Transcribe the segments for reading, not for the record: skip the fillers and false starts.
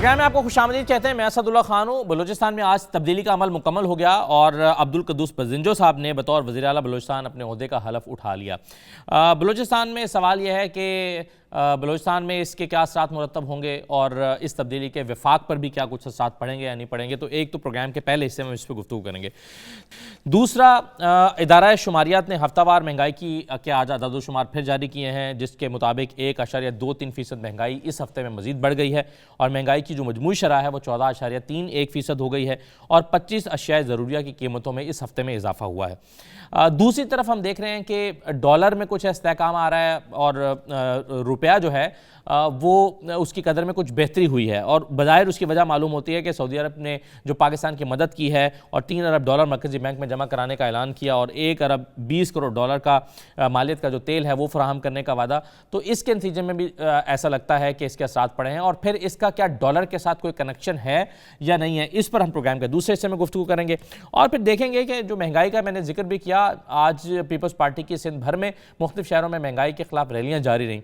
Programme में आपको खुशामदीद कहते हैं। मैं असदुल्ला खान हूँ। बलूचिस्तान में आज तब्दीली का अमल मुकम्मल हो गया और अब्दुल क़ुद्दूस बज़िंजो साहब ने बतौर वज़ीर आला बलूचिस्तान अपने ओहदे का हलफ उठा लिया। बलूचिस्तान में सवाल यह है कि बलूचिस्तान में इसके क्या असरात मुरतब होंगे और इस तब्दीली के वफाक पर भी क्या कुछ असरात पड़ेंगे या नहीं पड़ेंगे। तो एक तो प्रोग्राम के पहले हिस्से में इस पर गुफ्तगू करेंगे। दूसरा, इदारा शुमारियात ने हफ्तावार महंगाई के आज अदाद-ओ-शुमार फिर जारी किए हैं, जिसके मुताबिक 1.23% महंगाई इस हफ्ते में मजीद बढ़ गई है और महंगाई की जो मजमूई शरह है वो 14.31% हो गई है और 25 अशियाए ज़रूरिया की कीमतों में इस हफ्ते में इजाफा हुआ है। दूसरी तरफ हम देख रहे हैं कि डॉलर में कुछ इस्तेहकाम आ रहा है और रुपया जो है वो उसकी कदर में कुछ बेहतरी हुई है और बज़ाहिर उसकी वजह मालूम होती है कि सऊदी अरब ने जो पाकिस्तान की मदद की है और $3 अरब मरकज़ी बैंक में जमा कराने का ऐलान किया और $1 अरब 20 करोड़ का मालियत का जो तेल है वो फराहम करने का वादा, तो इसके नतीजे में भी ऐसा लगता है कि इसके असरात पड़े हैं। और फिर इसका क्या डॉलर के साथ कोई कनेक्शन है या नहीं है, इस पर हम प्रोग्राम के दूसरे हिस्से में गुफ्तगू करेंगे और फिर देखेंगे कि जो महंगाई का मैंने जिक्र भी किया, आज पीपल्स पार्टी की सिंध भर में मुख्तलिफ शहरों में महंगाई के खिलाफ रैलियाँ जारी रहीं।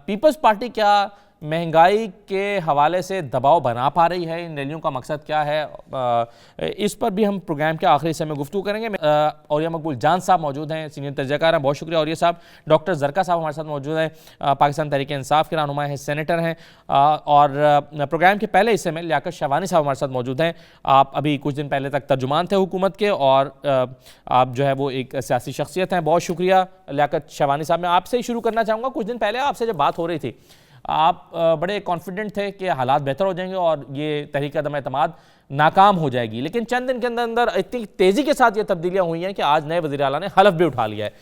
पीपल्स पार्टी क्या महंगाई के हवाले से दबाव बना पा रही है? इन रैलियों का मकसद क्या है? इस पर भी हम प्रोग्राम के आखिरी हिस्से में गुफ्तगू करेंगे। औरिया मकबूल जान साहब मौजूद हैं, सीनियर तजज़ियाकार हैं, बहुत शुक्रिया औरिया साहब। डॉक्टर ज़रका साहब हमारे साथ मौजूद हैं, पाकिस्तान तहरीक इंसाफ के रहनुमा हैं, सेनेटर हैं। और प्रोग्राम के पहले हिस्से में लियाकत शहवानी साहब हमारे साथ मौजूद हैं। आप अभी कुछ दिन पहले तक तर्जुमान थे हुकूमत के और आप जो है वो एक सियासी शख्सियत हैं। बहुत शुक्रिया लियाकत शहवानी साहब। मैं आपसे ही शुरू करना चाहूँगा। कुछ दिन पहले आपसे जब बात हो रही थी, आप बड़े कॉन्फिडेंट थे कि हालात बेहतर हो जाएंगे और ये तहरीक अदम एतमाद नाकाम हो जाएगी, लेकिन चंद दिन के अंदर अंदर इतनी तेज़ी के साथ ये तब्दीलियां हुई हैं कि आज नए वज़ीर आला ने हलफ भी उठा लिया है।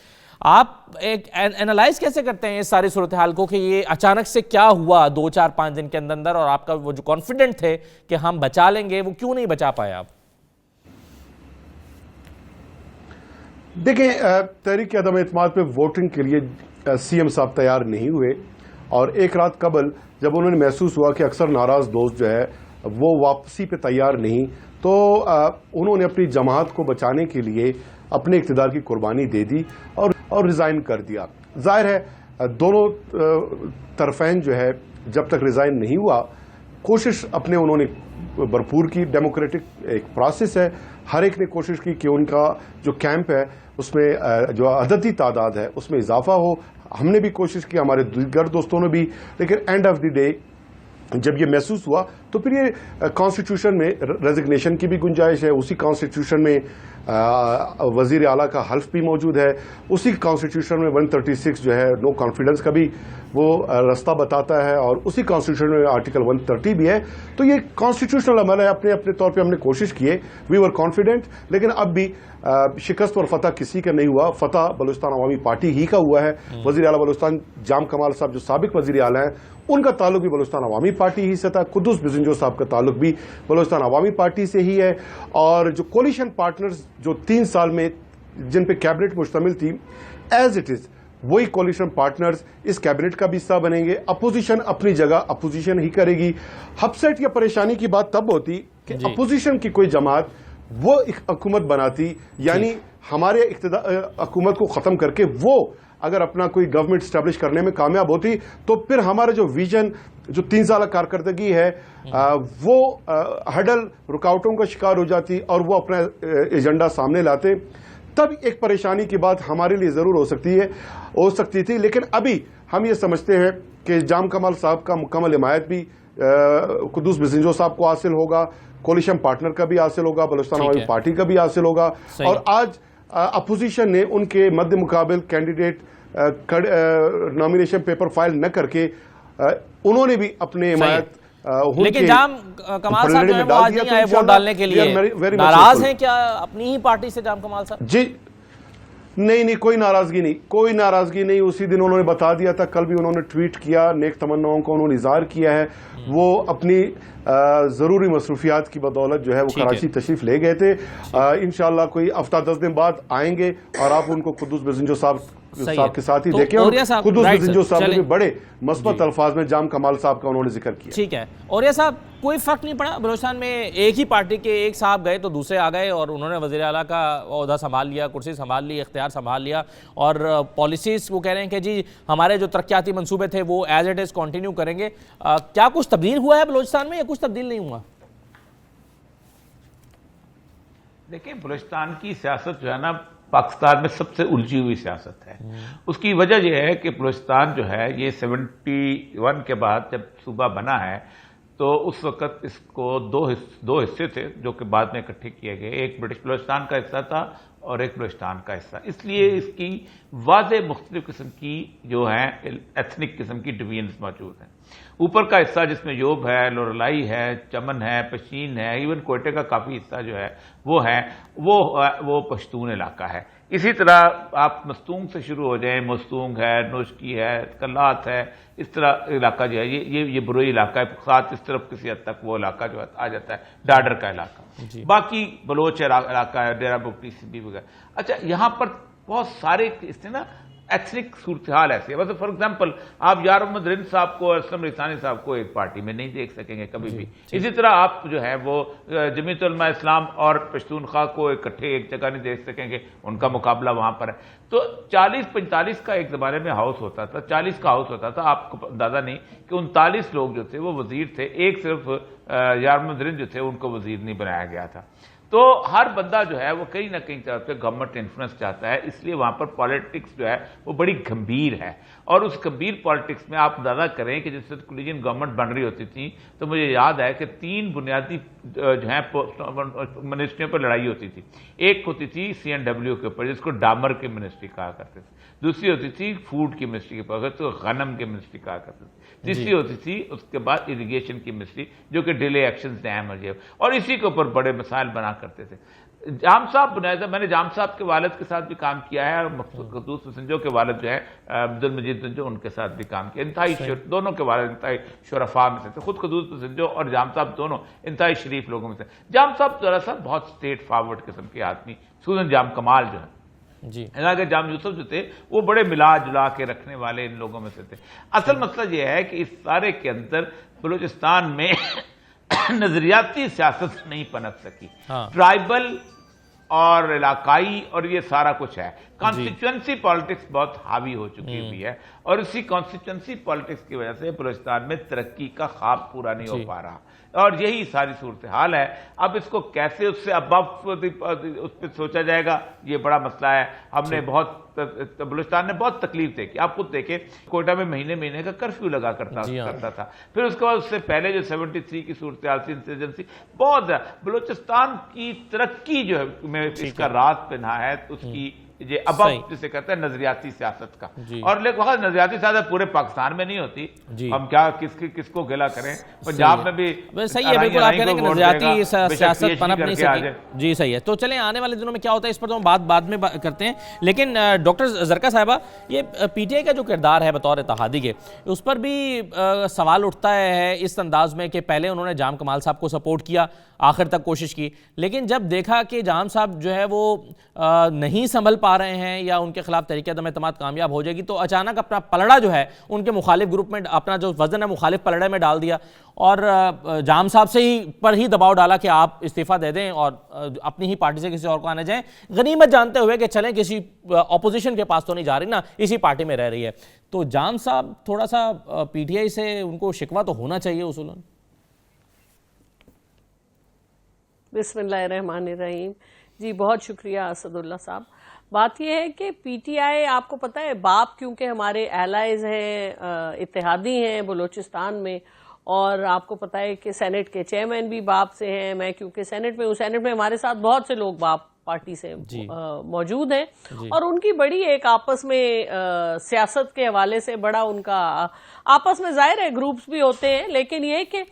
आप एक एनालाइज कैसे करते हैं इस सारी सूरत हाल को कि ये अचानक से क्या हुआ 2-4-5 दिन के अंदर अंदर, और आपका वो जो कॉन्फिडेंट थे कि हम बचा लेंगे वो क्यों नहीं बचा पाए आप? देखिए, तहरीक अदम एतमाद पे वोटिंग के लिए सीएम साहब तैयार नहीं हुए और एक रात कबल जब उन्होंने महसूस हुआ कि अक्सर नाराज दोस्त जो है वो वापसी पे तैयार नहीं, तो उन्होंने अपनी जमात को बचाने के लिए अपने इक़्तिदार की कुर्बानी दे दी और रिज़ाइन कर दिया। जाहिर है दोनों तरफ़ैन जो है जब तक रिज़ाइन नहीं हुआ, कोशिश अपने उन्होंने भरपूर की। डेमोक्रेटिक एक प्रोसेस है, हर एक ने कोशिश की कि उनका जो कैंप है उसमें जो अददी तादाद है उसमें इजाफा हो। हमने भी कोशिश की, हमारे दीगर दोस्तों ने भी, लेकिन एंड ऑफ द डे जब ये महसूस हुआ तो फिर ये कॉन्स्टिट्यूशन में रेजिग्नेशन की भी गुंजाइश है। उसी कॉन्स्टिट्यूशन में वजीर आला का हल्फ भी मौजूद है। उसी कॉन्स्टिट्यूशन में 136 जो है नो कॉन्फिडेंस का भी वो रास्ता बताता है और उसी कॉन्स्टिट्यूशन में आर्टिकल 130 भी है। तो ये कॉन्स्टिट्यूशनल अमल है। अपने अपने तौर पे हमने कोशिश की है, वी वर कॉन्फिडेंट, लेकिन अब भी शिकस्त और फतह किसी का नहीं हुआ। फतह बलूचिस्तान अवामी पार्टी ही का हुआ है। वजीर आला बलूचिस्तान जाम कमाल साहब जो साबिक वजीर आला हैं, उनका ताल्लुक भी बलूचिस्तान अवामी पार्टी ही से था। क़ुद्दूस बज़िंजो साहब का ताल्लुक भी बलूचिस्तान अवामी पार्टी से ही है। और जो कोलिशन पार्टनर्स जो 3 साल में जिन पे कैबिनेट मुश्तमिल थी, एज इट इज वही कोलिशन पार्टनर्स इस कैबिनेट का भी हिस्सा बनेंगे। अपोजिशन अपनी जगह अपोजिशन ही करेगी। अपसेट या परेशानी की बात तब होती कि अपोजिशन की कोई जमात वो एक हुकूमत बनाती, यानी हमारे हुकूमत को खत्म करके वो अगर अपना कोई गवर्नमेंट स्टैब्लिश करने में कामयाब होती, तो फिर हमारा जो विजन, जो 3 साल कारकर्दगी है, वो हडल रुकावटों का शिकार हो जाती और वो अपना एजेंडा सामने लाते। तब एक परेशानी की बात हमारे लिए जरूर हो सकती थी। लेकिन अभी हम ये समझते हैं कि जाम कमाल साहब का मुकम्मल हिमायत भी क़ुद्दूस बज़िंजो साहब को हासिल होगा, कोलिशन पार्टनर का भी हासिल होगा, बलूचिस्तान अवामी पार्टी का भी हासिल होगा। और आज अपोजिशन ने उनके मध्य मुकाबिल कैंडिडेट नॉमिनेशन पेपर फाइल न करके उन्होंने भी अपने हिमायत, लेकिन जाम कमाल साहब जो है वो आज नहीं आए वोट डालने के लिए। नाराज हैं क्या अपनी ही पार्टी से जाम कमाल साहब? जी नहीं, कोई नाराजगी नहीं। उसी दिन उन्होंने बता दिया था, कल भी उन्होंने ट्वीट किया, नेक तमन्नाओं को उन्होंने इज़हार किया है। वो अपनी ज़रूरी मसरूफियात की बदौलत जो है वो कराची तशरीफ ले गए थे। इंशाअल्लाह कोई हफ्ता 10 दिन बाद आएंगे और आप उनको क़ुद्दूस बज़िंजो साहब साहब के साथ ही तो देखें, औरिया और साहब, खुद उस राइट जिंजो सर, साहब ने चलें। भी बड़े मस्बत अल्फाज में जाम कमाल साहब का उन्होंने जिक्र किया। ठीक है, और ये साहब कोई फर्क नहीं पड़ा बलूचिस्तान में, एक ही पार्टी के एक साहब गए तो दूसरे आ गए और उन्होंने वज़ीर आला का ओहदा संभाल लिया, कुर्सी संभाल ली, इख्तियार संभाल लिया, और पॉलिसीज़ वो कह रहे हैं कि जी हमारे जो तरक्याती मंसूबे थे वो एज इट इज़ कंटिन्यू करेंगे। क्या कुछ तब्दील हुआ है बलूचिस्तान में या कुछ तब्दील नहीं हुआ? देखिए, बलूचिस्तान की सियासत जो है ना, पाकिस्तान में सबसे उलझी हुई सियासत है। उसकी वजह यह है कि बलूचिस्तान जो है ये 71 के बाद जब सूबा बना है तो उस वक्त इसको दो हिस्से थे जो कि बाद में इकट्ठे किए गए। एक ब्रिटिश बलूचिस्तान का हिस्सा था और एक बलूचिस्तान का हिस्सा। इसलिए इसकी वाज़ेह मुख्तलिफ किस्म की जो है एथनिक किस्म की डिवीजन्स मौजूद हैं। ऊपर का हिस्सा जिसमें योब है, लोरलाई है, चमन है, पशीन है, इवन कोयटे का काफ़ी हिस्सा जो है वो पश्तून इलाका है। इसी तरह आप मस्तूंग से शुरू हो जाएं, मस्तूंग है, नोशकी है, कल्लात है, इस तरह इलाका जो है ये बुरोई इलाका है। साथ इस तरफ किसी हद तक वो इलाका जो आ जाता है डाडर का इलाका। बाकी बलोच इलाका है, डेरा बुगटी सिंधी वगैरह। अच्छा, यहाँ पर बहुत सारे इससे ना एथनिक सूरत हाल ऐसी है। फॉर एग्जाम्पल आप यार मोहम्मद रिंद साहब को, असलम रिसानी साहब को एक पार्टी में नहीं देख सकेंगे कभी भी। इसी तरह आप जो है वो जमीयत उलमा इस्लाम और पश्तूनख्वा को इकट्ठे एक जगह नहीं देख सकेंगे, उनका मुकाबला वहां पर है। तो 40-45 का एक जमाने में हाउस होता था, 40 का हाउस होता था। आपको अंदाजा नहीं कि 39 लोग जो थे वो वजीर थे, एक सिर्फ यार मोहम्मद रिंद जो थे उनको वजीर नहीं बनाया गया था। तो हर बंदा जो है वो कहीं ना कहीं तरफ से गवर्नमेंट इन्फ्लुएंस चाहता है, इसलिए वहां पर पॉलिटिक्स जो है वो बड़ी गंभीर है। और उस गंभीर पॉलिटिक्स में आप अंदाजा करें कि जिस वक्त कोलिजन गवर्नमेंट बन रही होती थी तो मुझे याद है कि 3 बुनियादी जो है मिनिस्ट्रियों पर लड़ाई होती थी। एक होती थी CNW के ऊपर जिसको डामर की मिनिस्ट्री कहा करते थे, दूसरी होती थी फूड की मिनिस्ट्री के ऊपर तो गनम की मिनिस्ट्री कहा करते थे, तीसरी होती थी उसके बाद इरिगेशन की मिनिस्ट्री जो कि डिले एक्शन डैम और इसी के ऊपर बड़े मसाइल बना करते थे। जाम साहब बुनियाद, मैंने जाम साहब के वालिद के साथ भी काम किया है और कदूस पसंजो के वालिद जो है अब्दुल मजीद पसंजो उनके साथ भी काम किया। इंतहाई दोनों के वालिद इंतहाई शुरफा में से थे। खुद कदूस पसंजो और जाम साहब दोनों इंतहाई शरीफ लोगों में से। जाम साहब जरा सा बहुत स्ट्रेट फॉरवर्ड किस्म के आदमी, सूजन जाम कमाल जो है जी, हालांकि जाम यूसुफ जो थे वो बड़े मिला जुला के रखने वाले इन लोगों में से थे। असल मसला यह है कि इस सारे के अंदर बलूचिस्तान में नजरियाती सियासत नहीं पनप सकी। ट्राइबल और इलाकाई और ये सारा कुछ है। कॉन्स्टिट्यूएंसी पॉलिटिक्स बहुत हावी हो चुकी हुई है और इसी कॉन्स्टिट्यूएंसी पॉलिटिक्स की वजह से बलूचिस्तान में तरक्की का ख्वाब पूरा नहीं हो पा रहा और यही सारी सूरत हाल है। अब इसको कैसे उससे अब उस पर सोचा जाएगा, ये बड़ा मसला है। हमने बहुत बलूचिस्तान ने बहुत तकलीफ देखी। आप खुद देखें, कोयटा में महीने का कर्फ्यू लगा करता था। फिर उसके बाद उससे पहले जो 73 की सूरत हाल थी, इंसर्जेंसी बहुत बलूचिस्तान की तरक्की जो है में इसका राज पिना है उसकी ये अब जिसे कहते हैं नजरियाती सियासत का। और लेकिन नजरियाती सियासत पूरे पाकिस्तान में नहीं होती। हम क्या किसको गिला करें, पंजाब में भी सही है, बिल्कुल आप कह रहे हैं कि नजरियाती सियासत पनप नहीं सकी। जी सही है। तो चलें आने वाले दिनों में क्या होता है इस पर तो हम बाद में करते हैं। लेकिन डॉक्टर जरका साहिबा, ये PTI का जो किरदार है बतौर इत्तेहादी के, उस पर भी सवाल उठता है इस अंदाज में कि पहले उन्होंने जाम कमाल साहब को सपोर्ट किया, आखिर तक कोशिश की, लेकिन जब देखा कि जाम साहब जो है वो नहीं संभल पा रहे हैं या उनके खिलाफ तहरीक अदम एतमाद कामयाब हो जाएगी, तो अचानक अपना पलड़ा जो है उनके मुखालिफ ग्रुप में, अपना जो वजन है मुखालिफ पलड़े में डाल दिया और जाम साहब से ही पर ही दबाव डाला कि आप इस्तीफा दे दें और अपनी ही पार्टी से किसी और को आने जाएं, गनीमत जानते हुए कि चलें किसी ऑपोजिशन के पास तो नहीं जा रही ना, इसी पार्टी में रह रही है। तो जाम साहब थोड़ा सा PTI से उनको शिकवा तो होना चाहिए उसूलन। बिस्मिल्लाहिर्रहमानिर्रहीम। जी बहुत शुक्रिया असदुल्ला साहब। बात यह है कि PTI आपको पता है बाप क्योंकि हमारे एलाइज हैं, इत्तेहादी हैं बलूचिस्तान में, और आपको पता है कि सेनेट के चेयरमैन भी बाप से हैं। मैं क्योंकि सेनेट में हूँ, सेनेट में हमारे साथ बहुत से लोग बाप पार्टी से मौजूद हैं और उनकी बड़ी एक आपस में सियासत के हवाले से बड़ा उनका आपस में जाहिर है ग्रुप्स भी होते हैं, लेकिन ये कि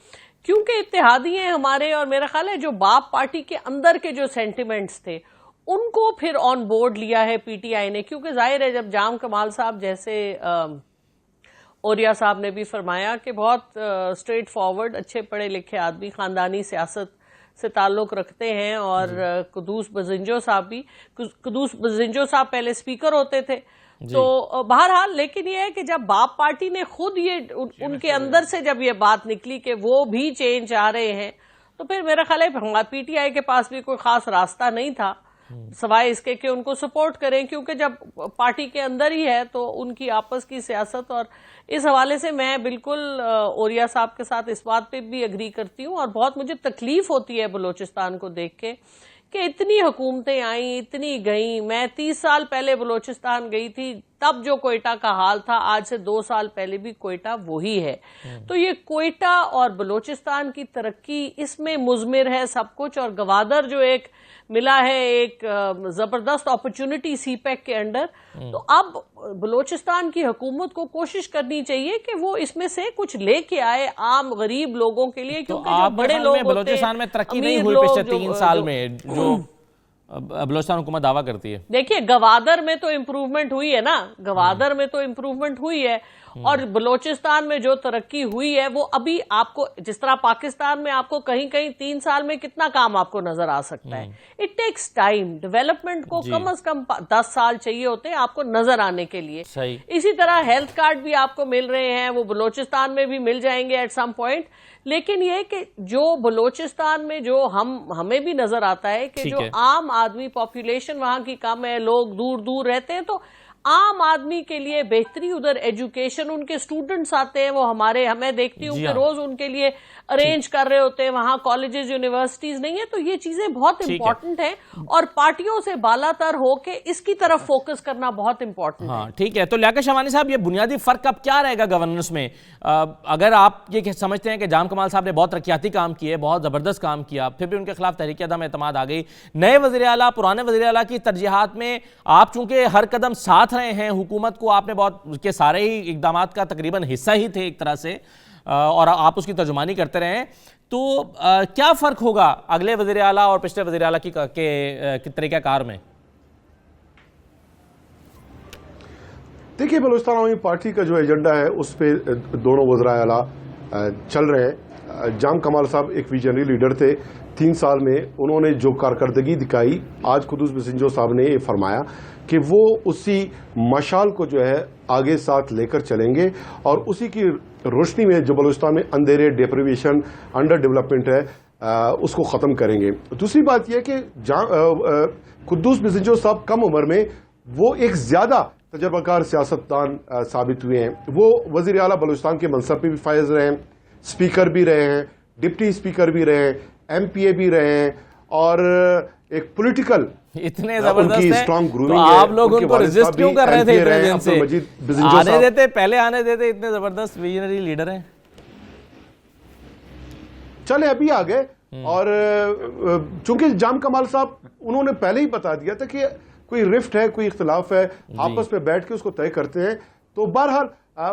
क्योंकि इत्तेहादी हैं हमारे, और मेरा ख्याल है जो बाप पार्टी के अंदर के जो सेंटिमेंट्स थे उनको फिर ऑन बोर्ड लिया है PTI ने, क्योंकि जाहिर है जब जाम कमाल साहब जैसे औरिया साहब ने भी फरमाया कि बहुत स्ट्रेट फॉरवर्ड अच्छे पढ़े लिखे आदमी खानदानी सियासत से ताल्लुक रखते हैं, और कदूस बजिंजो साहब भी, कदूस बजिंजो साहब पहले स्पीकर होते थे तो बहरहाल, लेकिन ये है कि जब बाप पार्टी ने खुद ये उनके अंदर से जब ये बात निकली कि वो भी चेंज चाह रहे हैं, तो फिर मेरा ख्याल है पीटीआई के पास भी कोई खास रास्ता नहीं था सवाए इसके कि उनको सपोर्ट करें, क्योंकि जब पार्टी के अंदर ही है तो उनकी आपस की सियासत। और इस हवाले से मैं बिल्कुल ओरिया साहब के साथ इस बात पे भी अग्री करती हूँ, और बहुत मुझे तकलीफ होती है बलूचिस्तान को देख के कि इतनी हुकूमतें आई, इतनी गई। मैं 30 साल पहले बलूचिस्तान गई थी, तब जो कोयटा का हाल था, आज से 2 साल पहले भी कोयटा वही है। तो ये कोयटा और बलूचिस्तान की तरक्की, इसमें मुज़मिर है सब कुछ। और गवादर जो एक मिला है, एक जबरदस्त अपॉर्चुनिटी सीपैक के अंडर, तो अब बलूचिस्तान की हुकूमत को कोशिश करनी चाहिए कि वो इसमें से कुछ लेके आए आम गरीब लोगों के लिए, क्योंकि जो बड़े लोग होते हैं, बलूचिस्तान में तरक्की नहीं हुई पिछले 3 साल में जो बलूचिस्तान हुकूमत दावा करती है। देखिए, गवादर में तो इम्प्रूवमेंट हुई है ना, गवादर में तो इम्प्रूवमेंट हुई है, और बलूचिस्तान में जो तरक्की हुई है वो अभी आपको, जिस तरह पाकिस्तान में आपको कहीं कहीं 3 साल में कितना काम आपको नजर आ सकता है। इट टेक्स टाइम, डेवलपमेंट को कम से कम 10 साल चाहिए होते हैं आपको नजर आने के लिए। सही। इसी तरह हेल्थ कार्ड भी आपको मिल रहे हैं, वो बलूचिस्तान में भी मिल जाएंगे एट सम पॉइंट। लेकिन ये कि जो बलूचिस्तान में जो हमें भी नजर आता है कि जो आम आदमी, पॉपुलेशन वहां की कम है, लोग दूर दूर रहते हैं, तो आम आदमी के लिए बेहतरी, उधर एजुकेशन, उनके स्टूडेंट्स आते हैं, वो हमें देखती हूँ कि रोज उनके लिए अरेंज कर रहे होते हैं, वहां कॉलेजेस यूनिवर्सिटीज नहीं है। तो ये चीजें बहुत इंपॉर्टेंट है, और पार्टियों से बालातर होके इसकी तरफ फोकस करना बहुत इंपॉर्टेंट है। ठीक है। तो लियाकत शहबानी साहब, ये बुनियादी फर्क अब क्या रहेगा गवर्नेंस में? अगर आप ये समझते हैं कि जाम कमाल साहब ने बहुत तरक्याती काम किए, बहुत जबरदस्त काम किया, फिर भी उनके खिलाफ तहरीक अदम एतमाद आ गई, नए वज़ीर आला पुराने वज़ीर आला की तरजीहात में आप चूंकि हर कदम साथ रहे हैं हुकूमत को, आपने बहुत के सारे ही इकदाम का तकरीबन हिस्सा ही थे एक तरह से, और आप उसकी तर्जुमानी करते रहे, तो क्या फ़र्क होगा अगले वज़ीर आला और पिछले वज़ीर आला के तरीक़ाकार में? देखिए, बलूचिस्तान अवामी पार्टी का जो एजेंडा है उस पर दोनों वज़ीर आला चल रहे हैं। जाम कमाल साहब एक विजनरी लीडर थे, 3 साल में उन्होंने जो कारकर्दगी दिखाई, आज कुद्दूस बसिंजो साहब ने ये फरमाया कि वो उसी मशाल को जो है आगे साथ लेकर चलेंगे, और उसी की रोशनी में जो बलूचिस्तान में अंधेरे, डेप्रिवेशन, अंडर डेवलपमेंट है, उसको ख़त्म करेंगे। दूसरी बात यह कि कुद्दूस बसिंजो साहब कम उम्र में वो एक ज़्यादा तजर्बाकार सियासतदान साबित हुए हैं। वो वज़ीर आला बलूचिस्तान के मनसब पे भी फायज रहे हैं, स्पीकर भी रहे हैं, डिप्टी स्पीकर भी रहे हैं, MPA भी रहे हैं, और एक पॉलिटिकल इतने जबरदस्त है, तो आप लोग उनको रेजिस्ट क्यों कर रहे थे इतने दिन से? आने देते, पहले आने देते, इतने जबरदस्त विजनरी लीडर हैं। चले अभी आ गए, और चूंकि जाम कमाल साहब उन्होंने पहले ही बता दिया था कि कोई रिफ्ट है, कोई इख्तिलाफ है, आपस में बैठ के उसको तय करते हैं। तो बहरहाल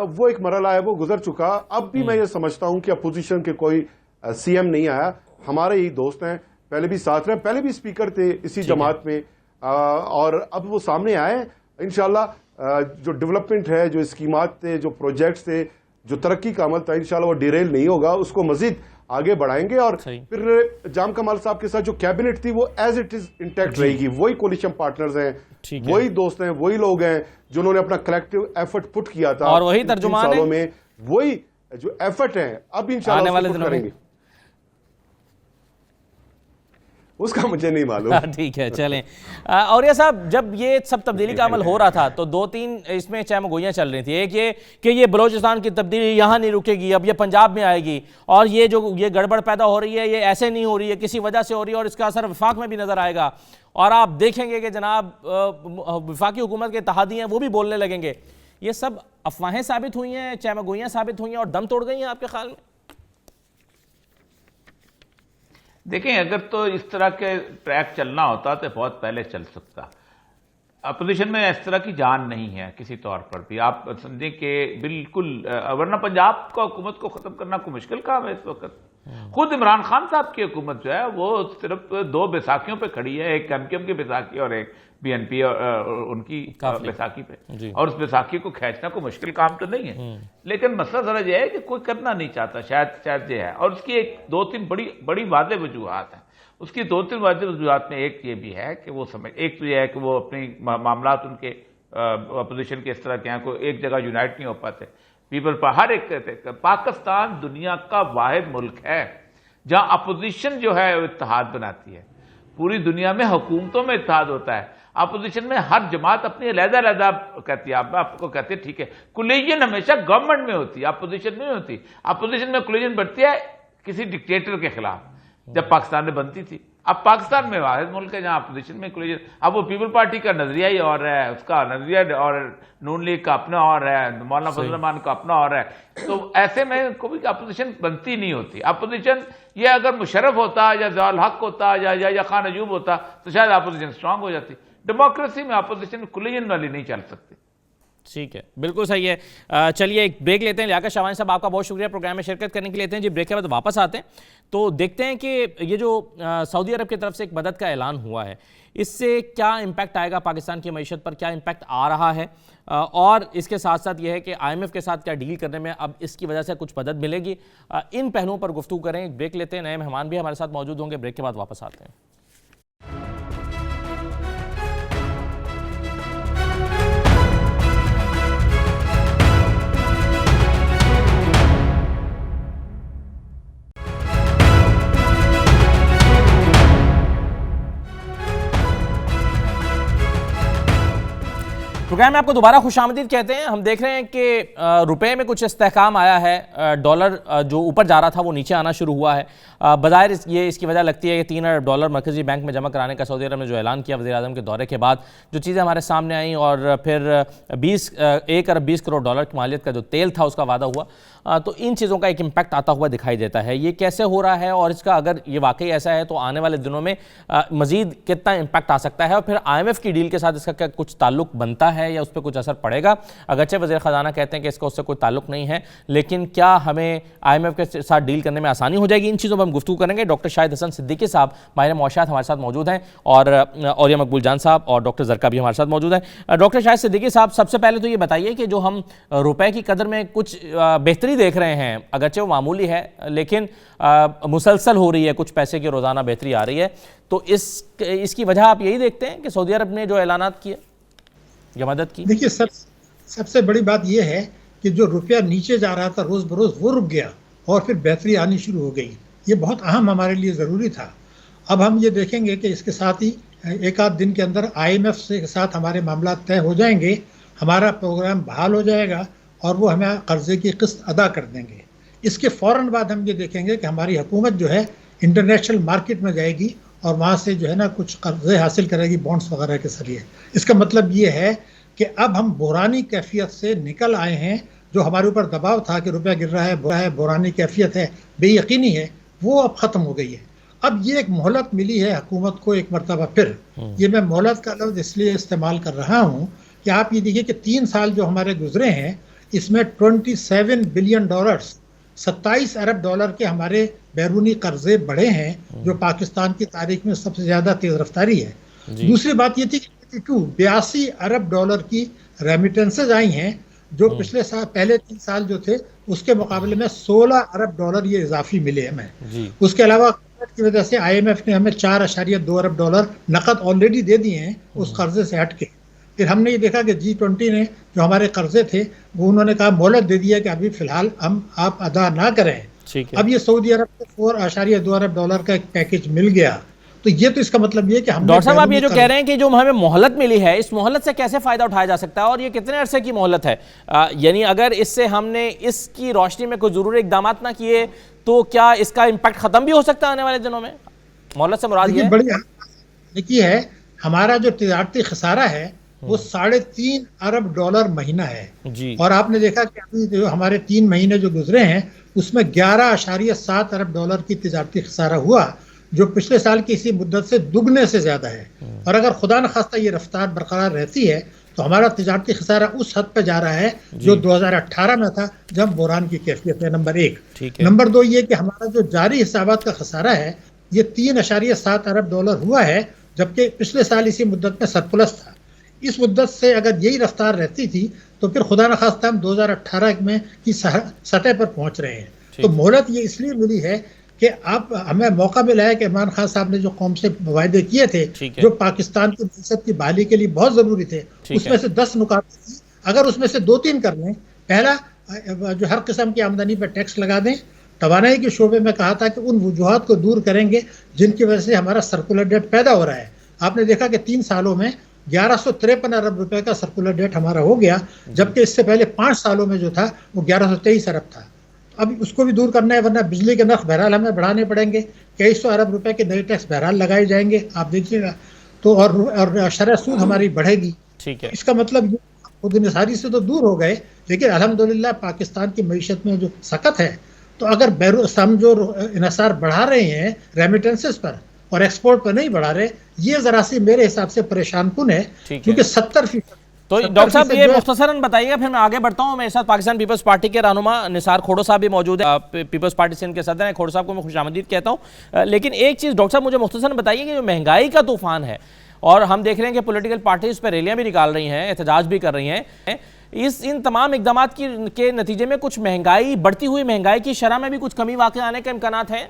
वो एक मरहला है, वो गुजर चुका। अब भी मैं ये समझता हूं कि अपोजिशन के कोई CM नहीं आया, हमारे ही दोस्त हैं, पहले भी साथ रहे, पहले भी स्पीकर थे इसी जमात में, और अब वो सामने आए। इंशाल्लाह जो डेवलपमेंट है, जो स्कीमात थे, जो प्रोजेक्ट्स थे, जो तरक्की का अमल था, इंशाल्लाह वो डिरेल नहीं होगा, उसको मजीद आगे बढ़ाएंगे। और फिर जाम कमाल साहब के साथ जो कैबिनेट थी वो एज इट इज इंटैक्ट रहेगी। वही कोलिशन पार्टनर्स हैं, वही दोस्त हैं, वही लोग हैं जिन्होंने अपना कलेक्टिव एफर्ट पुट किया था, और वही तर्जुमान सालों में वही जो एफर्ट है अब इंशाल्लाह वाले दिनों करेंगे। उसका मुझे नहीं मालूम। ठीक है, चलें। और ये साहब, जब ये सब तब्दीली का अमल हो रहा था तो 2-3 इसमें चहमगोइयाँ चल रही थी। एक ये कि ये बलूचिस्तान की तब्दीली यहाँ नहीं रुकेगी, अब ये पंजाब में आएगी, और ये जो ये गड़बड़ पैदा हो रही है ये ऐसे नहीं हो रही है, किसी वजह से हो रही है, और इसका असर वफाक में भी नजर आएगा। और आप देखेंगे कि जनाब वफाकी हुकूमत के इत्तेहादी हैं वो भी बोलने लगेंगे। ये सब अफवाहें साबित हुई हैं, चहमगोइयाँ साबित हुई हैं और दम तोड़ गई हैं आपके ख्याल में? देखें, अगर तो इस तरह के ट्रैक चलना होता तो बहुत पहले चल सकता। अपोजिशन में इस तरह की जान नहीं है किसी तौर पर भी, आप समझें कि बिल्कुल, वरना पंजाब का हुकूमत को खत्म करना कोई मुश्किल काम है इस वक्त। खुद इमरान खान साहब की हुकूमत जो है वो सिर्फ 2 बैसाखियों पे खड़ी है, एक MKM की बैसाखी और एक BNP उनकी बैसाखी पे, और उस बैसाखी को खींचना कोई मुश्किल काम तो नहीं है। लेकिन मसला जरा यह है कि कोई करना नहीं चाहता, शायद ये है। और उसकी 2-3 बड़ी वादे वजूहात हैं। उसकी 2-3 वादे वजूहात में एक ये भी है कि वो एक तो यह है कि वो अपनी मामलात उनके अपोजिशन के इस तरह के यहाँ को एक जगह यूनाइट नहीं हो पाते। पीपल पर हर एक कहते, पाकिस्तान दुनिया का वाहिद मुल्क है जहां अपोजिशन जो है वो इत्तेहाद बनाती है। पूरी दुनिया में हुकूमतों में इत्तेहाद होता है, अपोजिशन में हर जमात अपनी अलग-अलग कहती है। आपको कहते हैं ठीक है, कोलिजन हमेशा गवर्नमेंट में होती है, अपोजिशन में होती। अपोजिशन में कोलिजन बढ़ती है किसी डिक्टेटर के खिलाफ, जब पाकिस्तान में बनती थी। अब पाकिस्तान में वाहिद मुल्क है जहां अपोजिशन में कोलिजन। अब वो पीपल पार्टी का नजरिया ही और है, उसका नजरिया और नून लीग का अपना और है, मौलाना फजल रहमान का अपना और है। तो ऐसे में कोई अपोजिशन बनती नहीं होती। अपोजिशन ये अगर मुशर्रफ होता या ज़ियाउल हक होता या खान अयूब होता तो शायद अपोजिशन स्ट्रांग हो जाती। डेमोक्रेसी में अपोजिशन कोलिजन वाली नहीं चल सकती। ठीक है, बिल्कुल सही है। चलिए एक ब्रेक लेते हैं। लियाकत शाहवानी साहब, आपका बहुत शुक्रिया प्रोग्राम में शिरकत करने के लिए। लेते हैं जी ब्रेक के बाद वापस आते हैं तो देखते हैं कि ये जो सऊदी अरब की तरफ से एक मदद का ऐलान हुआ है, इससे क्या इम्पैक्ट आएगा पाकिस्तान की मईशत पर, क्या इम्पैक्ट आ रहा है, और इसके साथ साथ यह है कि IMF के साथ क्या डील करने में अब इसकी वजह से कुछ मदद मिलेगी। इन पहलुओं पर गुफ्तगू करें। एक ब्रेक लेते हैं, नए मेहमान भी हमारे साथ मौजूद होंगे। ब्रेक के बाद वापस आते हैं। प्रोग्राम में आपको दोबारा खुशामदीद कहते हैं। हम देख रहे हैं कि रुपए में कुछ इस्तेहकाम आया है, डॉलर जो ऊपर जा रहा था वो नीचे आना शुरू हुआ है। बज़ाहिर ये इसकी वजह लगती है कि 3 अरब डॉलर मरकज़ी बैंक में जमा कराने का सऊदी अरब ने जो ऐलान किया वज़ीर आज़म के दौरे के बाद, जो चीज़ें हमारे सामने आई, और फिर 1 अरब 20 करोड़ डॉलर की मालियत का जो तेल था उसका वादा हुआ, तो इन चीज़ों का एक इम्पैक्ट आता हुआ दिखाई देता है। ये कैसे हो रहा है और इसका अगर ये वाकई ऐसा है तो आने वाले दिनों में मज़ीद कितना इम्पैक्ट आ सकता है, और फिर IMF की डील के साथ इसका क्या कुछ ताल्लुक बनता है या उस पर कुछ असर पड़ेगा? अगरचे वज़ीर ख़जाना कहते हैं कि इसका उससे कोई ताल्लुक नहीं है, लेकिन क्या हमें IMF के साथ डील करने में आसानी हो जाएगी? इन चीज़ों पर हम गुफ्तगू करेंगे। डॉक्टर शाहिद हसन सिद्दीकी साहब माहिर मौशआत हमारे साथ मौजूद हैं, और औलिया मकबूल जान साहब और डॉक्टर ज़रका भी हमारे साथ मौजूद हैं। डॉक्टर शाहिद सिद्दीकी साहब, सबसे पहले तो ये बताइए कि जो हम रुपए की कदर में कुछ बेहतरी देख रहे हैं, अगरचे वो मामूली है लेकिन मुसलसल हो रही है, कुछ पैसे की रोज़ाना बेहतरी आ रही है, तो इसकी वजह आप यही देखते हैं कि सऊदी अरब ने जो ऐलानात किए या मदद की? देखिए, सबसे बड़ी बात यह है कि जो रुपया नीचे जा रहा था रोज़ बरोज़ वो रुक गया और फिर बेहतरी आनी शुरू हो गई। ये बहुत अहम हमारे लिए ज़रूरी था। अब हम ये देखेंगे कि इसके साथ ही एक आध दिन के अंदर IMF के साथ हमारे मामला तय हो जाएंगे, हमारा प्रोग्राम बहाल हो जाएगा और वो हमें कर्जे की किस्त अदा कर देंगे। इसके फ़ौरन बाद हम ये देखेंगे कि हमारी हुकूमत जो है इंटरनेशनल मार्केट में जाएगी और वहाँ से जो है ना कुछ कर्जे हासिल करेगी बॉन्ड्स वगैरह के जरिए। इसका मतलब ये है कि अब हम बुरानी कैफियत से निकल आए हैं। जो हमारे ऊपर दबाव था कि रुपया गिर रहा है, बुरानी कैफियत है, बेयकीनी है, वो अब ख़त्म हो गई है। अब ये एक मोहलत मिली है हुकूमत को एक मरतबा फिर। ये मैं मोहलत का लफ्ज़ इसलिए इस्तेमाल कर रहा हूँ कि आप ये देखिए कि 3 साल जो हमारे गुजरे हैं, इसमें 27 बिलियन डॉलर्स 27 अरब डॉलर के हमारे बैरूनी कर्जे बढ़े हैं, जो पाकिस्तान की तारीख में सबसे ज़्यादा तेज़ रफ्तारी है। दूसरी बात ये थी कि 82 अरब डॉलर की रेमिटेंसेज आई हैं, जो पिछले साल पहले 3 साल जो थे उसके मुकाबले में 16 अरब डॉलर ये इजाफी मिले हमें। उसके अलावा की वजह से IMF ने हमें 4.2 अरब डॉलर नकद ऑलरेडी दे दिए हैं उस कर्जे से हट के। फिर हमने ये देखा कि G20 ने जो हमारे कर्जे थे वो उन्होंने कहा मोहलत दे दिया कि अभी फिलहाल आप अदा ना करें। अब ये सऊदी अरब को 4.2 अरब डॉलर का एक पैकेज मिल गया। तो ये तो इसका मतलब ये कि हम डॉक्टर साहब, आप ये जो कह रहे हैं कि जो हमें मोहलत मिली है, इस मोहलत से कैसे फायदा उठाया जा सकता है और ये कितने अरसे की मोहलत है? यानी अगर इससे हमने इसकी रोशनी में कोई जरूरी इकदाम ना किए तो क्या इसका इम्पैक्ट खत्म भी हो सकता है आने वाले दिनों में? मोहलत से मुराद ये बड़ी देखिए है, हमारा जो तिजारती खसारा है वो 3.5 अरब डॉलर महीना है जी। और आपने देखा कि अभी जो हमारे 3 महीने जो गुजरे हैं उसमें 11.7 अरब डॉलर की तिजारती खसारा हुआ, जो पिछले साल की इसी मुद्दत से दुगने से ज्यादा है। और अगर खुदा न खास्ता ये रफ्तार बरकरार रहती है तो हमारा तिजारती खसारा उस हद पे जा रहा है जो 2018 में था, जब बुरान की कैफियत है। नंबर 1। नंबर 2 ये कि हमारा जो जारी हिसाबात का खसारा है ये 3.7 अरब डॉलर हुआ है, जबकि पिछले साल इसी मुद्दत में सरप्लस था। इस मुद्दत से अगर यही रफ्तार रहती थी तो फिर खुदा न खास्ता हम 2018 में की सतह पर पहुंच रहे हैं। तो मोहलत ये इसलिए मिली है कि आप हमें मौका मिला है कि इमरान खान साहब ने जो कौम से वायदे किए थे, ठीक है। जो पाकिस्तान की मईशत की बहाली के लिए बहुत जरूरी थे, ठीक उसमें है। से 10 नुकात थी। अगर उसमें से 2-3 कर लें, पहला जो हर किस्म की आमदनी पर टैक्स लगा दें, तवानाई के शोबे में कहा था कि उन वजूहात को दूर करेंगे जिनकी वजह से हमारा सर्कुलर डेट पैदा हो रहा है। आपने देखा कि 3 सालों में 1153 अरब रुपए का सर्कुलर डेट हमारा हो गया, जबकि इससे पहले 5 सालों में जो था वो 1123 अरब था। अब उसको भी दूर करना है, वरना बिजली के नर्ख बहरहाल हमें बढ़ाने पड़ेंगे, कई सौ अरब रुपए के नए टैक्स बहरहाल लगाए जाएंगे, आप देखिएगा। तो और शरह सूद हमारी बढ़ेगी। ठीक है। इसका मतलब खुद निसारी से तो दूर हो गए, लेकिन अल्हम्दुलिल्लाह पाकिस्तान की मईशत में जो सकत है, तो अगर हम जो इनसार बढ़ा रहे हैं रेमिटेंसेस पर और एक्सपोर्ट पर नहीं बढ़ा रहे, ये जरा सी मेरे हिसाब से परेशान कुन है, क्योंकि 70%। तो डॉक्टर साहब ये मुख्तसरन बताइएगा, फिर मैं आगे बढ़ता हूँ। मेरे साथ पाकिस्तान पीपल्स पार्टी के रहनुमा निसार खोड़ो साहब भी मौजूद है, पीपल्स पार्टी सिंध के सदर हैं। खोड़ो साहब को मैं खुशामदीद कहता हूँ। लेकिन एक चीज़ डॉक्टर साहब मुझे मुख्तसरन बताइए कि जो महंगाई का तूफान है, और हम देख रहे हैं कि पॉलिटिकल पार्टीज पर रैलियाँ भी निकाल रही हैं, एहतजाज भी कर रही हैं, इन तमाम इकदाम के नतीजे में कुछ महंगाई, बढ़ती हुई महंगाई की शरह में भी कुछ कमी वाक़ई आने के इम्कानात हैं?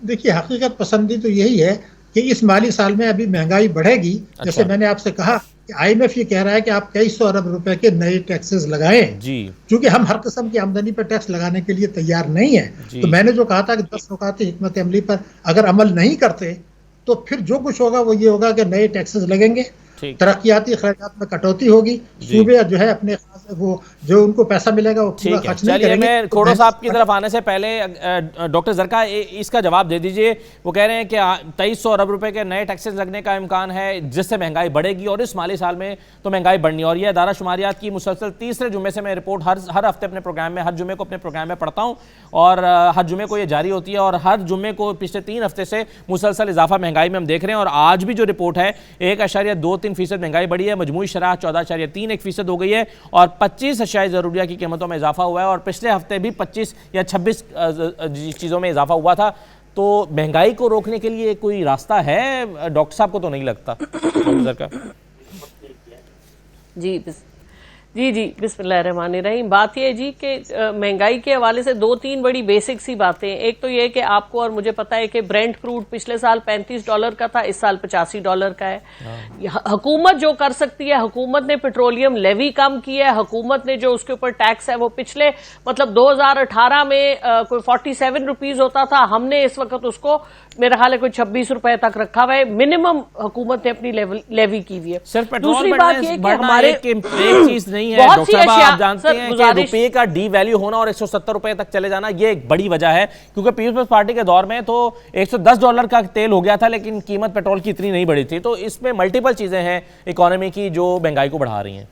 देखिए, हकीकत पसंदी तो यही है कि इस माली साल में अभी महंगाई बढ़ेगी। जैसे मैंने आपसे कहा कि IMF ये कह रहा है कि आप कई सौ अरब रुपए के नए टैक्सेस लगाएं जी, क्योंकि हम हर किस्म की आमदनी पर टैक्स लगाने के लिए तैयार नहीं है। तो मैंने जो कहा था कि 10 नुकाते हिकमत अमली पर अगर अमल नहीं करते तो फिर जो कुछ होगा वो ये होगा कि नए टैक्सेस लगेंगे, तरक्याती खर्चात में कटौती होगी, सूबे जो है अपने वो जो उनको पैसा मिलेगा वो पूरा खर्च नहीं करेंगे। मैं खोड़ो साहब की तरफ आने से पहले डॉक्टर जरका इसका जवाब दे दीजिए। वो कह रहे हैं कि 2300 अरब रुपए के नए टैक्सेस लगने का इम्कान है, जिससे महंगाई बढ़ेगी, और इस माली साल में तो महंगाई बढ़नी। और यह अदारा शुमारियात की मुसलसल तीसरे जुम्मे से मैं रिपोर्ट हर हफ्ते अपने प्रोग्राम में, हर जुम्मे को अपने प्रोग्राम में पढ़ता हूँ, और हर जुम्मे को ये जारी होती है, और हर जुम्मे को पिछले 3 हफ्ते से मुसलसल इजाफा महंगाई में हम देख रहे हैं। और आज भी जो रिपोर्ट है 1.23% महंगाई बढ़ी है, मजमूई शरह 14.31% हो गई है, और 25 अशियाई ज़रूरिया की कीमतों में इजाफा हुआ है, और पिछले हफ्ते भी 25 या 26 चीज़ों में इजाफा हुआ था। तो महंगाई को रोकने के लिए कोई रास्ता है? डॉक्टर साहब को तो नहीं लगता। जी, बिस्मिल्लाहिर्रहमानिर्रहीम। बात यह है जी कि महंगाई के हवाले से 2-3 बड़ी बेसिक सी बातें। एक तो यह कि आपको और मुझे पता है कि ब्रेंट क्रूड पिछले साल $35 का था, इस साल $85 का है। हुकूमत जो कर सकती है, हुकूमत ने पेट्रोलियम लेवी कम की है, हुकूमत ने जो उसके ऊपर टैक्स है वो पिछले 2018 में कोई 47 रुपीज होता था, हमने इस वक्त उसको मेरा ख्याल है कोई 26 रुपए तक रखा हुआ है। मिनिमम हुकूमत ने अपनी लेवी की हुई है। सिर्फ दूसरी बात ये कि हमारे एक चीज नहीं है डॉक्टर साहब, आप जानते हैं कि रुपये का डी वैल्यू होना और 170 रुपए तक चले जाना, ये एक बड़ी वजह है। क्योंकि पीपल्स पार्टी के दौर में तो $110 का तेल हो गया था, लेकिन कीमत पेट्रोल की इतनी नहीं बढ़ी थी। तो इसमें मल्टीपल चीजें हैं इकोनॉमी की जो महंगाई को बढ़ा रही हैं।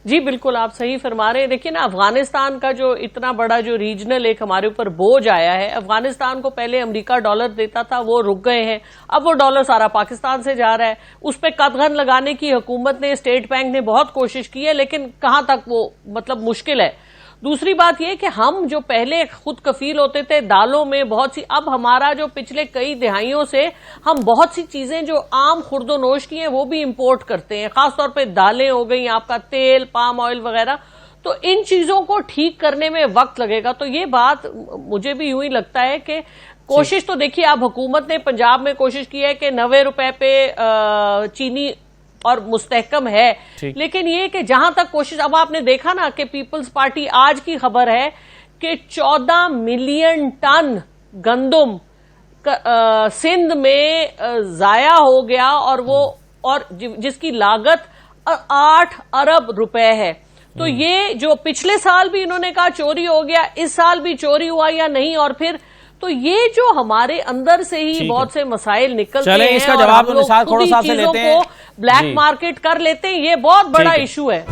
जी बिल्कुल, आप सही फरमा रहे हैं। देखिए ना, अफगानिस्तान का जो इतना बड़ा जो रीजनल एक हमारे ऊपर बोझ आया है, अफगानिस्तान को पहले अमेरिका डॉलर देता था, वो रुक गए हैं, अब वो डॉलर सारा पाकिस्तान से जा रहा है। उस पर कदगन लगाने की हुकूमत ने, स्टेट बैंक ने बहुत कोशिश की है, लेकिन कहां तक वो मतलब मुश्किल है। दूसरी बात यह कि हम जो पहले खुद कफील होते थे दालों में बहुत सी, अब हमारा जो पिछले कई दिहाइयों से हम बहुत सी चीजें जो आम खुर्दोनोश की हैं वो भी इंपोर्ट करते हैं, खासतौर पे दालें हो गई, आपका तेल, पाम ऑयल वगैरह। तो इन चीजों को ठीक करने में वक्त लगेगा। तो ये बात मुझे भी यूं ही लगता है कि कोशिश तो देखिए, अब हुकूमत ने पंजाब में कोशिश की है कि 90 रुपए पे चीनी और मुस्तहकम है, लेकिन ये कि जहां तक कोशिश, अब आपने देखा ना कि पीपल्स पार्टी, आज की खबर है कि 14 मिलियन टन गंदम सिंध में जाया हो गया, और वो और जिसकी लागत 8 अरब रुपए है। तो ये जो पिछले साल भी इन्होंने कहा चोरी हो गया, इस साल भी चोरी हुआ या नहीं, और फिर तो ये जो हमारे अंदर से ही बहुत से मसाइल निकलते हैं, इसका जवाब तो निसार खोड़ो साहब से लेते हैं, ब्लैक मार्केट कर लेते हैं, ये बहुत बड़ा इशू है।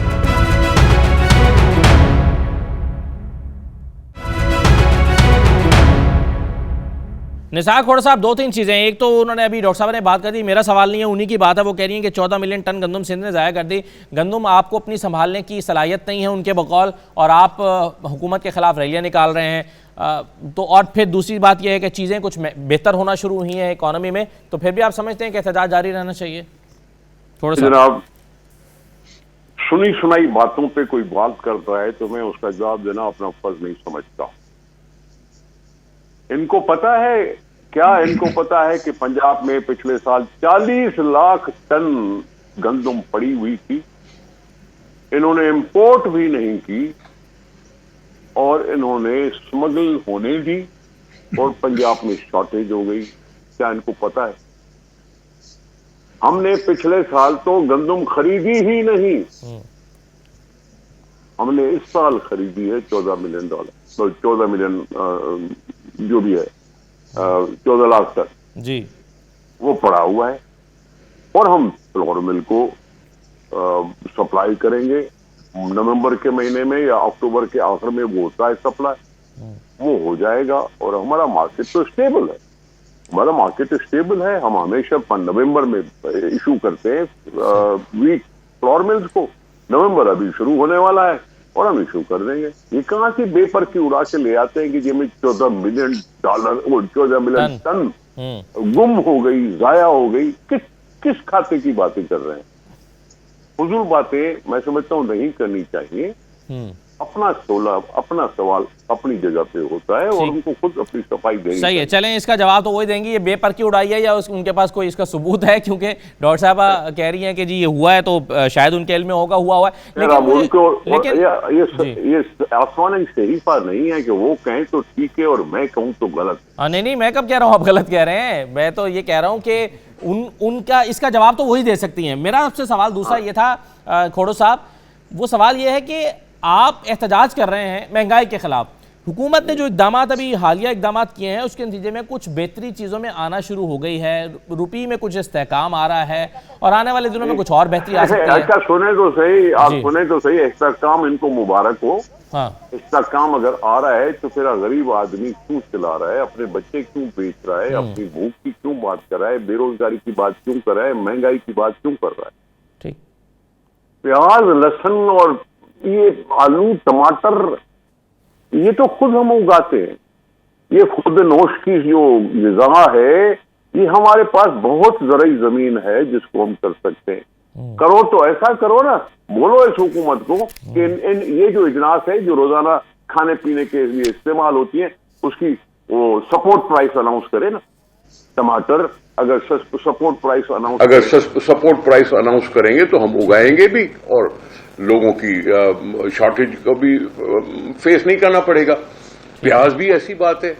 निसार खोड़ो साहब, 2-3 चीजें। एक तो उन्होंने अभी डॉक्टर साहब ने बात कर दी, मेरा सवाल नहीं है, उन्हीं की बात है। वो कह रही है कि 14 मिलियन टन गंदम सिंध ने जाया कर दी। गंदम आपको अपनी संभालने की सलाहियत नहीं है उनके बकौल, और आप हुकूमत के खिलाफ रैलियां निकाल रहे हैं। तो और फिर दूसरी बात यह है कि चीज़ें कुछ बेहतर होना शुरू हुई हैं इकोनॉमी में, तो फिर भी आप समझते हैं कि एहतजाज जारी रहना चाहिए? थोड़ा सा जनाब, सुनी सुनाई बातों पे कोई बात करता है तो मैं उसका जवाब देना अपना फर्ज नहीं समझता। इनको पता है क्या? इनको पता है कि पंजाब में पिछले साल 40 लाख टन गंदम पड़ी हुई थी, इन्होंने इंपोर्ट भी नहीं की और इन्होंने स्मगल होने दी और पंजाब में शॉर्टेज हो गई। क्या इनको पता है? हमने पिछले साल तो गंदम खरीदी ही नहीं, हमने इस साल खरीदी है $14 मिलियन, तो 14 मिलियन जो भी है 14 लाख टन जी, वो पड़ा हुआ है और हम फ्लोर मिल को सप्लाई करेंगे नवंबर के महीने में या अक्टूबर के आखिर में। वो होता है सप्लाई, वो हो जाएगा और हमारा मार्केट तो स्टेबल है, हमारा मार्केट स्टेबल है। हम हमेशा नवंबर में इशू करते हैं वीक फ्लोर मिल्स को, नवंबर अभी शुरू होने वाला है और हम इशू कर देंगे। ये कहां से बेपर की उड़ा के ले आते हैं कि जिसमें $14 मिलियन, वो 14 मिलियन टन गुम हो गई, जाया हो गई। किस खाते की बातें कर रहे हैं? फजूल बातें मैं समझता हूं नहीं करनी चाहिए। अपना सवाल अपनी जगह पे होता है और उनको खुद अपनी सफाई देनी सही है। चलें, इसका जवाब तो वही देंगे, ये बेपर की उड़ाई है या उनके पास कोई इसका सबूत है? क्योंकि डॉक्टर साहबा कह रही हैं कि जी ये हुआ है तो शायद उनके इल्म में हुआ है, लेकिन ये आसमान शरीफा नहीं है कि वो कहें तो ठीक है और मैं कहूं तो गलत। नहीं, मैं कब कह रहा हूं आप गलत कह रहे हैं? मैं तो ये कह रहा हूं कि उनका इसका जवाब तो वही दे सकती हैं। मेरा आपसे सवाल दूसरा ये था खोड़ो साहब, वो सवाल ये है कि आप एहतजाज कर रहे हैं महंगाई के खिलाफ। हुकूमत ने जो इकदाम अभी हालिया इकदाम किए हैं उसके नतीजे में कुछ बेहतरी चीज़ों में आना शुरू हो गई है, रुपये में कुछ इस्तेहकाम आ रहा है और आने वाले दिनों में कुछ और बेहतरी आ सकती है। अच्छा सुने तो सही, आप सुने तो सही, इस्तेहकाम इनको मुबारक हो। हाँ, इस्तेहकाम अगर आ रहा है तो फिर गरीब आदमी क्यों चिल्ला रहा है, अपने बच्चे क्यों बेच रहा है, अपनी भूख की क्यों बात कर रहा है, बेरोजगारी की बात क्यों कर रहा है, महंगाई की बात क्यों कर रहा है? ठीक, प्याज, लहसुन और ये आलू, टमाटर, ये तो खुद हम उगाते हैं। ये खुद नोश की जो ग़िज़ा है, ये हमारे पास बहुत ज़रूरी जमीन है जिसको हम कर सकते हैं। करो तो ऐसा करो ना, बोलो इस हुकूमत को कि ये जो इजनास है जो रोजाना खाने पीने के लिए इस्तेमाल होती है उसकी वो सपोर्ट प्राइस अनाउंस करे ना। टमाटर अगर सपोर्ट प्राइस अनाउंस करेंगे तो हम उगाएंगे भी और लोगों की शॉर्टेज को भी फेस नहीं करना पड़ेगा। प्याज भी ऐसी बात है,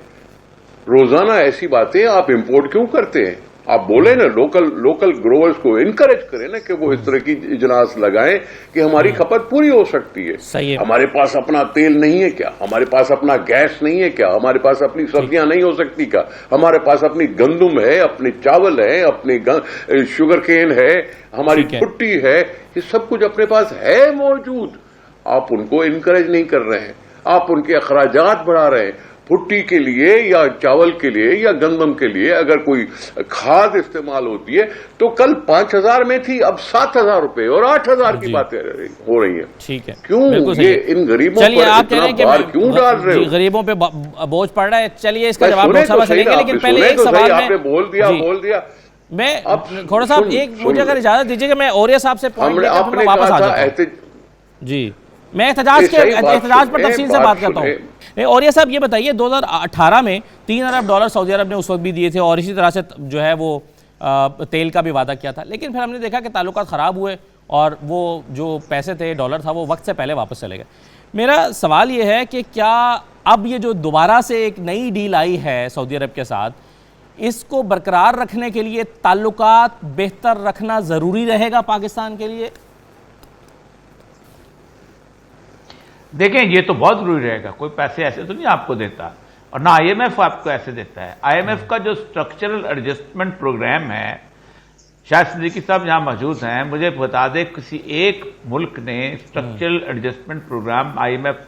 रोजाना ऐसी बातें आप इंपोर्ट क्यों करते हैं? आप बोले ना लोकल ग्रोवर्स को इनकरेज करें ना कि वो इस तरह की इजनास लगाएं कि हमारी खपत पूरी हो सकती है। सही है। हमारे पास अपना तेल नहीं है क्या? हमारे पास अपना गैस नहीं है क्या? हमारे पास अपनी सब्जियां नहीं हो सकती क्या? हमारे पास अपनी गंदुम है, अपने चावल है, अपनी शुगर केन है, हमारी भुट्टी है, ये सब कुछ अपने पास है मौजूद। आप उनको इनकरेज नहीं कर रहे हैं, आप उनके अखराजात बढ़ा रहे हैं। भुट्टी के लिए या चावल के लिए या गंदम के लिए अगर कोई खाद इस्तेमाल होती है तो कल 5,000 में थी, अब 7,000 रुपए और 8,000 की बातें हो रही है। ठीक है, क्यों ये इन गरीबों पर इतना भार क्यों डाल रहे हो? गरीबों पे बोझ पड़ रहा है। चलिए इसका जवाब लेंगे, लेकिन पहले एक सवाल आपने बोल दिया मैं थोड़ा साहब एक मुझे अगर इजाजत दीजिए कि मैं औरिया साहब से वापस आ जाता हूं। जी, मैं एहतजाज पर तफसील से बात करता हूँ। और ये साहब ये बताइए 2018 में $3 अरब सऊदी अरब ने उस वक्त भी दिए थे और इसी तरह से जो है वो तेल का भी वादा किया था, लेकिन फिर हमने देखा कि ताल्लुकात ख़राब हुए और वो जो पैसे थे, डॉलर था, वो वक्त से पहले वापस चले गए। मेरा सवाल ये है कि क्या अब ये जो दोबारा से एक नई डील आई है सऊदी अरब के साथ, इसको बरकरार रखने के लिए ताल्लुकात बेहतर रखना ज़रूरी रहेगा पाकिस्तान के लिए? देखें, ये तो बहुत जरूरी रहेगा। कोई पैसे ऐसे तो नहीं आपको देता और ना आईएमएफ आपको ऐसे देता है। आईएमएफ का जो स्ट्रक्चरल एडजस्टमेंट प्रोग्राम है, शायद सिद्दीकी साहब यहाँ मौजूद हैं, मुझे बता दें किसी एक मुल्क ने स्ट्रक्चरल एडजस्टमेंट प्रोग्राम आईएमएफ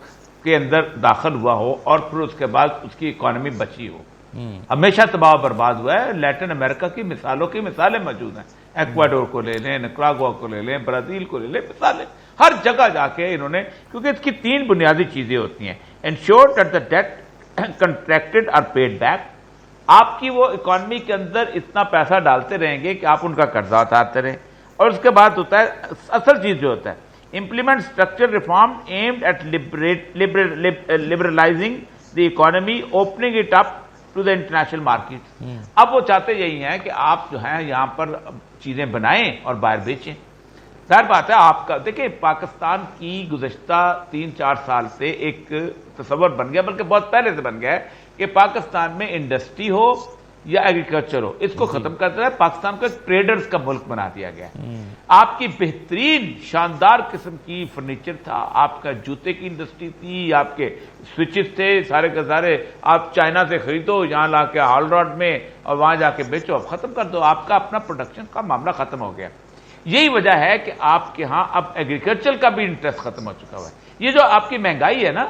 के अंदर दाखिल हुआ हो और फिर उसके बाद उसकी इकॉनमी बची हो। हमेशा तबाह बर्बाद हुआ है। लैटिन अमेरिका की मिसालें मौजूद हैं। एक्वाडोर को ले लें, निकरागुआ को ले लें, ब्राजील को ले लें, मिसालें हर जगह जाके इन्होंने, क्योंकि इसकी 3 बुनियादी चीजें होती हैं। Ensure that the debt contracted are paid back. आपकी वो इकॉनमी के अंदर इतना पैसा डालते रहेंगे कि आप उनका कर्जा उतारते रहें। और उसके बाद होता है असल चीज जो होता है, implement structure reform aimed at liberalising the economy, opening it up to the international market. अब वो चाहते यही हैं कि आप जो है यहां पर चीजें बनाएं और बाहर बेचें। जाहिर बात है, आपका देखिए पाकिस्तान की गुज़श्ता 3-4 साल से एक तस्वर बन गया, बल्कि बहुत पहले से बन गया है कि पाकिस्तान में इंडस्ट्री हो या एग्रीकल्चर हो, इसको खत्म कर दिया है। पाकिस्तान को एक ट्रेडर्स का मुल्क बना दिया गया। आपकी बेहतरीन शानदार किस्म की फर्नीचर था, आपका जूते की इंडस्ट्री थी, आपके स्विचेस थे, सारे के सारे आप चाइना से खरीदो, यहां ला के हॉल रॉड में और वहां जाके बेचो, खत्म कर दो, आपका अपना प्रोडक्शन का मामला खत्म हो गया। यही वजह है कि आपके यहां अब एग्रीकल्चर का भी इंटरेस्ट खत्म हो चुका हुआ है। ये जो आपकी महंगाई है ना,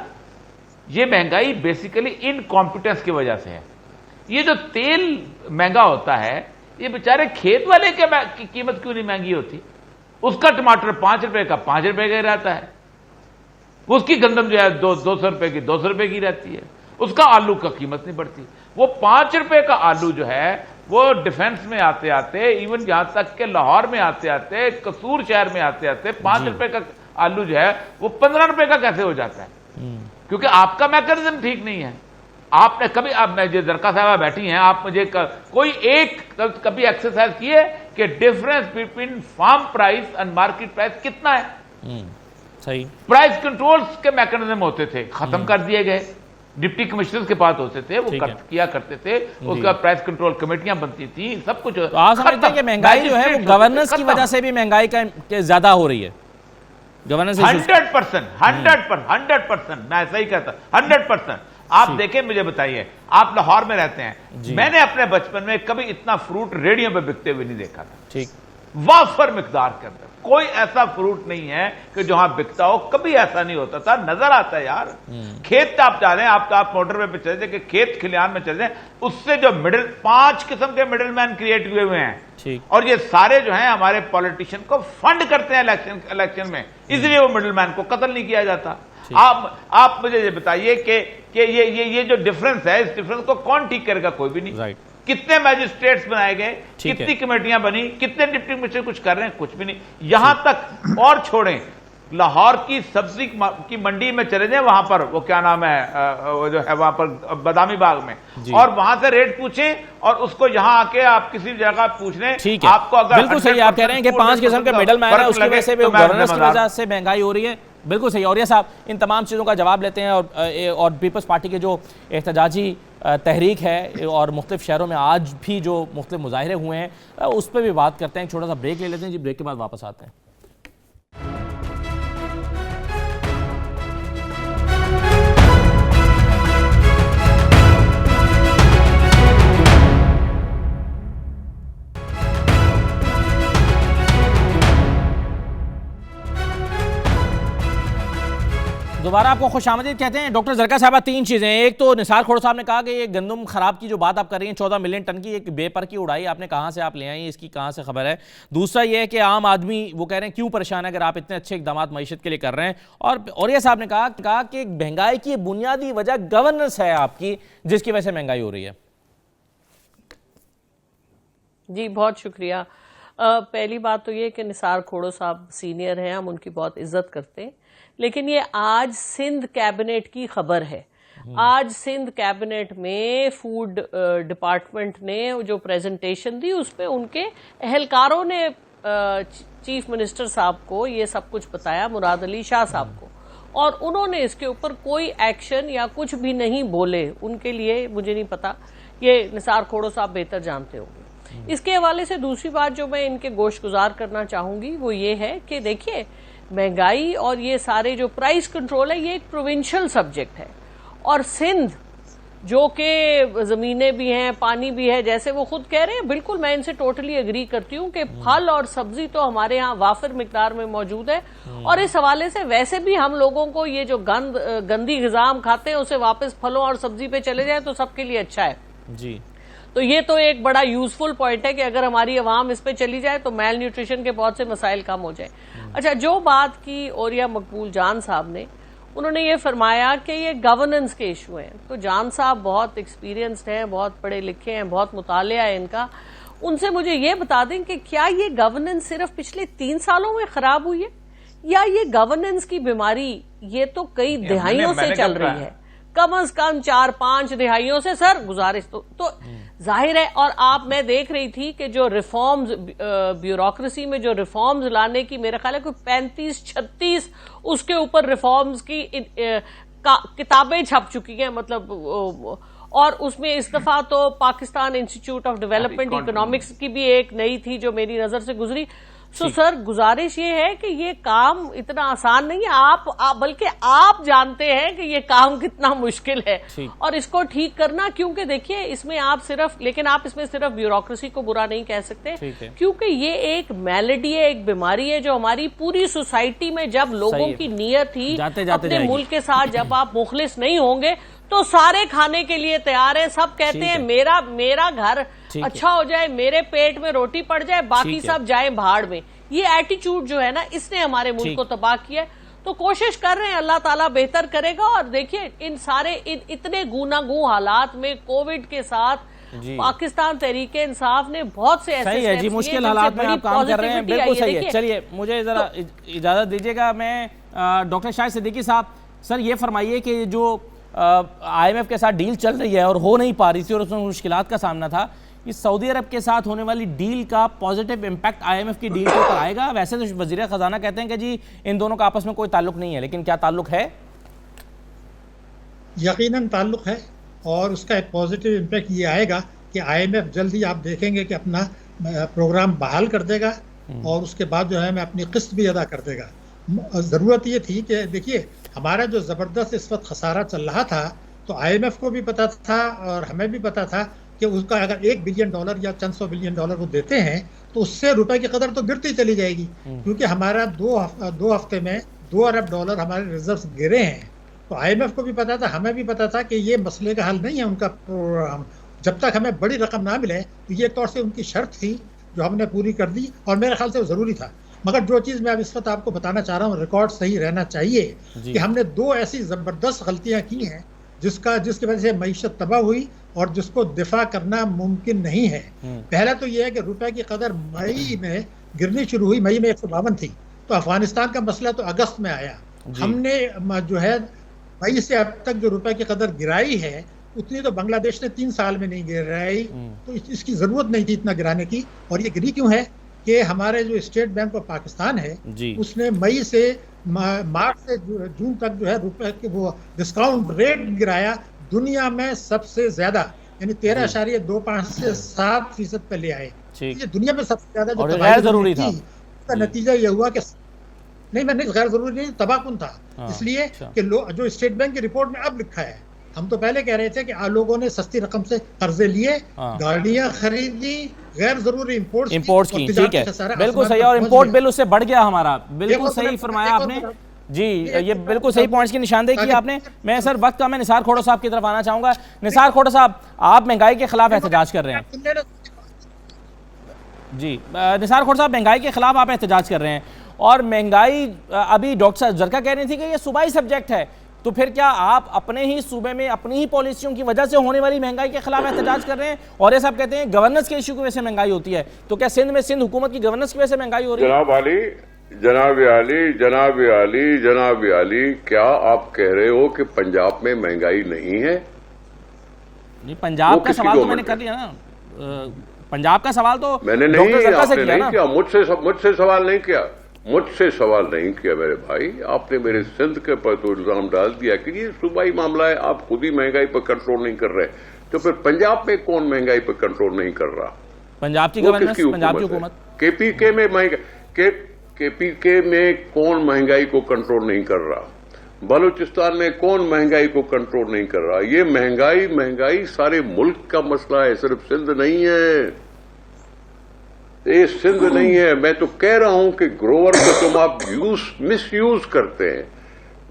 ये महंगाई बेसिकली इनकॉम्पिटेंस की वजह से है। ये जो तेल महंगा होता है, ये बेचारे खेत वाले की कीमत क्यों नहीं महंगी होती? उसका टमाटर 5 रुपए का 5 रुपए का ही रहता है, उसकी गंदम जो है 200 रुपए की 200 रुपए की रहती है, उसका आलू का कीमत नहीं बढ़ती। वो 5 रुपए का आलू जो है वो डिफेंस में आते आते, इवन यहां तक के लाहौर में आते आते, कसूर शहर में आते आते 5 रुपए का आलू जो है वो 15 रुपए का कैसे हो जाता है? क्योंकि आपका मैकेनिज्म ठीक नहीं है। आपने कभी, आप जो जरका साहबा बैठी हैं, आप मुझे कोई एक कभी एक्सरसाइज किए कि difference between farm price and market price कितना है? सही। प्राइस कंट्रोल्स के मैकेनिज्म होते थे, खत्म कर दिए गए। डिप्टी कमिश्नर्स के पास होते थे, वो किया करते थे, उसका प्राइस कंट्रोल कमिटियां बनती थी, सब कुछ। तो आप समझते हैं कि महंगाई जो है वो गवर्नेंस की वजह से भी महंगाई का ज्यादा हो रही है? गवर्नेंस 100%, मैं ऐसा ही कहता, 100%। आप देखें, मुझे बताइए, आप लाहौर में रहते हैं, मैंने अपने बचपन में कभी इतना फ्रूट रेडियो पे बिकते हुए नहीं देखा था। ठीक, वाफर मिकदार के अंदर कोई ऐसा फ्रूट नहीं है कि जहां बिकता हो, कभी ऐसा नहीं होता था। नजर आता है यार, खेत आप जा रहे हैं, आप मोटरवे पे चले जाए कि खेत खलिहान में चले जाए, उससे जो 5 किस्म के मिडिल मैन क्रिएट हुए हुए हैं, और ये सारे जो हैं हमारे पॉलिटिशियन को फंड करते हैं इलेक्शन में, इसलिए वो मिडिल मैन को कत्ल नहीं किया जाता। आप मुझे ये बताइए कि ये जो डिफरेंस है, इस डिफरेंस को कौन ठीक करेगा? कोई भी नहीं। कितने मैजिस्ट्रेट्स बनाए गए, कितनी कमेटियां बनी, कितने डिप्टी कमिश्नर कुछ कर रहे हैं? कुछ भी नहीं। यहां तक और छोड़ें, लाहौर की सब्जी की मंडी में चले जाए, वहां पर वो क्या नाम है, वो जो है वहां पर बदामी बाग में, और वहां से रेट पूछें और उसको यहां आके आप किसी जगह पूछ लें, आपको अगर बिल्कुल सही आप कह रहे हैं कि 5 किस्म के मिडल मैन है, उसकी वजह से गवर्नेंस की वजह से महंगाई हो रही है। बिल्कुल सही। और ये साहब इन तमाम चीज़ों का जवाब लेते हैं, और पीपल्स पार्टी के जो एहतजाजी तहरीक है और मुख्तलिफ शहरों में आज भी जो मुख्तलिफ मुजाहरे हुए हैं उस पर भी बात करते हैं। छोटा सा ब्रेक ले लेते हैं जी, ब्रेक के बाद वापस आते हैं। दोबारा आपको खुशामदीद कहते हैं। डॉक्टर जरका साहबा, 3 चीज़ें। एक तो निसार खोड़ साहब ने कहा कि ये गंदम खराब की जो बात आप कर रही हैं, 14 मिलियन टन की एक बेपर की उड़ाई आपने कहाँ से आप ले आई, इसकी कहाँ से खबर है? दूसरा ये है कि आम आदमी वो कह रहे हैं क्यों परेशान है अगर आप इतने अच्छे इकदाम मईशत के लिए कर रहे हैं। और ये साहब ने कहा कि महंगाई की बुनियादी वजह गवर्नेंस है आपकी, जिसकी वजह से महंगाई हो रही है। जी बहुत शुक्रिया। पहली बात तो ये कि निसार खोड़ो साहब सीनियर हैं, हम उनकी बहुत इज्जत करते हैं, लेकिन ये आज सिंध कैबिनेट की खबर है। आज सिंध कैबिनेट में फूड डिपार्टमेंट ने जो प्रेजेंटेशन दी, उसमें उनके एहलकारों ने चीफ मिनिस्टर साहब को ये सब कुछ बताया, मुराद अली शाह साहब को, और उन्होंने इसके ऊपर कोई एक्शन या कुछ भी नहीं बोले। उनके लिए मुझे नहीं पता, ये निसार खोड़ो साहब बेहतर जानते होंगे। इसके हवाले से दूसरी बात जो मैं इनके गोशगुजार करना चाहूंगी वो ये है कि देखिए, महंगाई और ये सारे जो प्राइस कंट्रोल है, ये एक प्रोविंशियल सब्जेक्ट है, और सिंध जो कि ज़मीनें भी हैं, पानी भी है, जैसे वो खुद कह रहे हैं, बिल्कुल मैं इनसे टोटली एग्री करती हूँ कि फल और सब्जी तो हमारे यहाँ वाफिर मिकदार में मौजूद है, और इस हवाले से वैसे भी हम लोगों को ये जो गंदी ग़िज़ा हम खाते हैं उसे वापस फलों और सब्जी पे चले जाए तो सबके लिए अच्छा है जी। तो ये तो एक बड़ा यूजफुल पॉइंट है कि अगर हमारी अवाम इस पे चली जाए तो मेल न्यूट्रिशन के बहुत से मसाइल कम हो जाए। अच्छा, जो बात की औरिया मकबूल जान साहब ने, उन्होंने ये फरमाया कि ये गवर्नेंस के इशू हैं। तो जान साहब बहुत एक्सपीरियंस्ड हैं, बहुत पढ़े लिखे हैं, बहुत मुतालिया है इनका। उनसे मुझे ये बता दें कि क्या ये गवर्नेंस सिर्फ पिछले 3 सालों में खराब हुई है, या ये गवर्नेंस की बीमारी ये तो कई दहाइयों से चल रही है, से कम 4-5 दिहाइयों से सर गुजारिश तो जाहिर है। और मैं देख रही थी कि जो रिफॉर्म्स ब्यूरोक्रेसी में जो रिफॉर्म्स लाने की मेरे ख्याल है कोई 35-36 उसके ऊपर रिफॉर्म्स की किताबें छप चुकी हैं, मतलब और उसमें इस दफा तो Pakistan institute of development economics की भी एक नई थी जो मेरी नजर से गुजरी। तो सर गुजारिश ये है कि ये काम इतना आसान नहीं है, बल्कि आप जानते हैं कि ये काम कितना मुश्किल है और इसको ठीक करना, क्योंकि देखिए इसमें आप सिर्फ ब्यूरोक्रेसी को बुरा नहीं कह सकते, क्योंकि ये एक मैलेडी है, एक बीमारी है जो हमारी पूरी सोसाइटी में जब लोगों की नीयत थी अपने मुल्क के साथ, जब आप मुखलिस नहीं होंगे तो सारे खाने के लिए तैयार है। सब कहते हैं मेरा घर अच्छा हो जाए, मेरे पेट में रोटी पड़ जाए, बाकी सब जाए भाड़ में। ये एटीट्यूड जो है ना, इसने हमारे मुल्क को तबाह किया है। तो कोशिश कर रहे हैं, अल्लाह ताला बेहतर करेगा। और देखिए इतने गूनागू हालात में कोविड के साथ पाकिस्तान तहरीक इंसाफ ने बहुत से ऐसे सही है जी, मुश्किल हालात में आप काम कर रहे हैं, बिल्कुल सही है। चलिए मुझे जरा इजाजत दीजिएगा, मैं डॉक्टर शाहिद सिद्दीकी साहब, सर ये फरमाइए कि जो IMF के साथ डील चल रही है और हो नहीं पा रही थी और उसमें मुश्किलात का सामना था, इस सऊदी अरब के साथ होने वाली डील का पॉजिटिव इम्पैक्ट IMF की डील के ऊपर आएगा? वैसे तो वजीर खजाना कहते हैं कि जी इन दोनों का आपस में कोई ताल्लुक नहीं है, लेकिन क्या ताल्लुक है? यकीनन ताल्लुक है और उसका एक पॉजिटिव इम्पैक्ट ये आएगा कि IMF जल्दी आप देखेंगे कि अपना प्रोग्राम बहाल कर देगा और उसके बाद जो है मैं अपनी किस्त भी अदा कर देगा। ज़रूरत ये थी कि देखिए हमारा जो ज़बरदस्त इस वक्त खसारा चल रहा था, तो IMF को भी पता था और हमें भी पता था कि उसका अगर $1 बिलियन या चंद सौ बिलियन वो देते हैं तो उससे रुपए की कदर तो गिरती चली जाएगी, क्योंकि हमारा दो हफ्ते में $2 अरब हमारे रिजर्व्स गिरे हैं। तो IMF को भी पता था, हमें भी पता था कि ये मसले का हल नहीं है उनका प्रोग्राम, जब तक हमें बड़ी रकम ना मिले। तो ये तौर से उनकी शर्त थी जो हमने पूरी कर दी और मेरे ख्याल से वो ज़रूरी था। मगर जो चीज़ मैं अब इस वक्त आपको बताना चाह रहा हूँ, रिकॉर्ड सही रहना चाहिए कि हमने 2 ऐसी ज़बरदस्त गलतियाँ की हैं जिसकी वजह से मईशत तबाह हुई और जिसको दिफा करना मुमकिन नहीं है। पहला तो यह है कि रुपए की कदर मई में गिरनी शुरू हुई, मई में 152 थी, तो अफगानिस्तान का मसला तो अगस्त में आया। हमने जो है मई से अब तक जो रुपए की कदर गिराई है उतनी तो बांग्लादेश ने 3 साल में नहीं गिराई, तो इसकी जरूरत नहीं थी इतना गिराने की। और ये गिरी क्यों है कि हमारे जो स्टेट बैंक ऑफ पाकिस्तान है उसने मई से मार्च से जून तक जो है रुपए के वो डिस्काउंट रेट गिराया दुनिया में सबसे ज्यादा, यानी 13.25 से 7% पे ले आए। ये दुनिया में सबसे ज्यादा जो गैर जरूरी था, उसका नतीजा ये हुआ कि नहीं गैर जरूरी नहीं, तबाहकुन था। इसलिए कि जो स्टेट बैंक की रिपोर्ट में अब लिखा है, हम तो पहले कह रहे थे कि लोगों ने सस्ती रकम से कर्जे लिए, गाड़ियां खरीदी, गैर जरूरी इम्पोर्ट्स की, ठीक है, बिल्कुल सही। और इम्पोर्ट बिल उससे बढ़ गया हमारा, बिल्कुल सही फरमाया आपने जी, ये बिल्कुल सही पॉइंट्स की निशानदेही की आपने। मैं सर वक्त का मैं निसार खोड़ो साहब की तरफ आना चाहूंगा। निसार खोड़ो साहब, आप महंगाई के खिलाफ एहतजाज कर रहे हैं जी, निसार खोड़ो साहब महंगाई के खिलाफ आप एहतजाज कर रहे हैं और महंगाई अभी डॉक्टर जरका कह रही थी कि ये सूबाई सब्जेक्ट है, तो फिर क्या आप अपने ही सूबे में अपनी ही पॉलिसियों की वजह से होने वाली महंगाई के खिलाफ एहतजाज कर रहे हैं? और ये सब कहते हैं गवर्नेंस के इशू की वजह से महंगाई होती है, तो क्या सिंध में सिंध हुकूमत की गवर्नेंस की वजह से महंगाई हो रही है? जनाब अली, क्या आप कह रहे हो कि पंजाब में महंगाई नहीं है? नहीं, पंजाब का सवाल तो मैंने कर लिया ना, पंजाब का सवाल तो मैंने नहीं किया, मुझसे सवाल नहीं किया, मुझसे सवाल नहीं किया मेरे भाई। आपने मेरे सिंध के पर तो इल्जाम डाल दिया कि ये सूबाई मामला है, आप खुद ही महंगाई पर कंट्रोल नहीं कर रहे, तो फिर पंजाब में कौन महंगाई पर कंट्रोल नहीं कर रहा? पंजाब की गवर्नेंस, पंजाब की हुकूमत। केपीके में कौन महंगाई को कंट्रोल नहीं कर रहा? बलूचिस्तान में कौन महंगाई को कंट्रोल नहीं कर रहा? ये महंगाई सारे मुल्क का मसला है, सिर्फ सिंध नहीं है, ये सिंध नहीं है। मैं तो कह रहा हूं कि ग्रोवर को तुम आप मिसयूज करते हैं।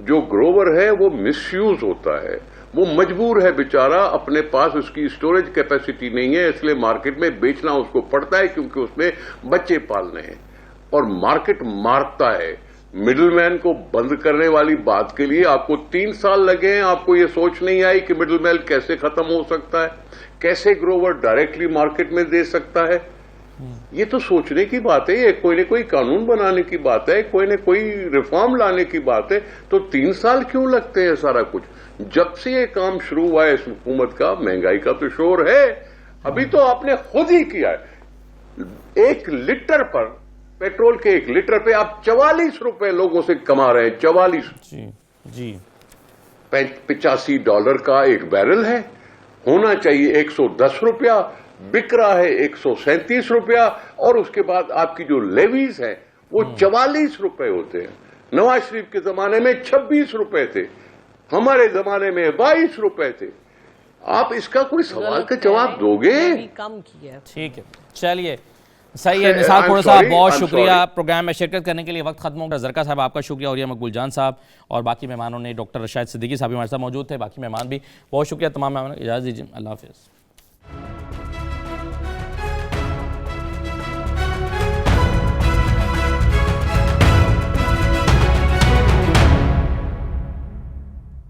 जो ग्रोवर है वो मिसयूज होता है, वो मजबूर है बेचारा, अपने पास उसकी स्टोरेज कैपेसिटी नहीं है, इसलिए मार्केट में बेचना उसको पड़ता है क्योंकि उसमें बच्चे पालने हैं और मार्केट मारता है। मिडलमैन को बंद करने वाली बात के लिए आपको 3 साल लगे हैं, आपको ये सोच नहीं आई कि मिडलमैन कैसे खत्म हो सकता है, कैसे ग्रोवर डायरेक्टली मार्केट में दे सकता है। ये तो सोचने की बात है, ये कोई न कोई कानून बनाने की बात है, कोई न कोई रिफॉर्म लाने की बात है। तो 3 साल क्यों लगते हैं सारा कुछ? जब से ये काम शुरू हुआ है इस हुकूमत का, महंगाई का तो शोर है। अभी तो आपने खुद ही किया है। 1 लीटर पर, पेट्रोल के 1 लीटर पे आप 44 रुपए लोगों से कमा रहे हैं। 44 जी जी। $85 का एक बैरल है, होना चाहिए 110 रुपया, बिक रहा है 137 रुपया, और उसके बाद आपकी जो लेवीज है वो 44 रुपए होते हैं। नवाज शरीफ के जमाने में 26 रुपए थे, हमारे जमाने में 22 रुपए थे। आप इसका कोई सवाल का जवाब दोगे? कम किया। ठीक है, चलिए सही है। निसार I'm खोड़ा साहब, sorry, बहुत I'm शुक्रिया sorry. प्रोग्राम में शिरकत करने के लिए। वक्त खत्म हो गया। जरका साहब आपका शुक्रिया, और ये मकबूल जान साहब और बाकी मेहमानों ने, डॉक्टर रशाद सिद्दीकी साहब भी हमारे साथ मौजूद थे, बाकी मेहमान भी, बहुत शुक्रिया तमाम मेहमानों। इजाज़त दीजिए, अल्लाह हाफिज़।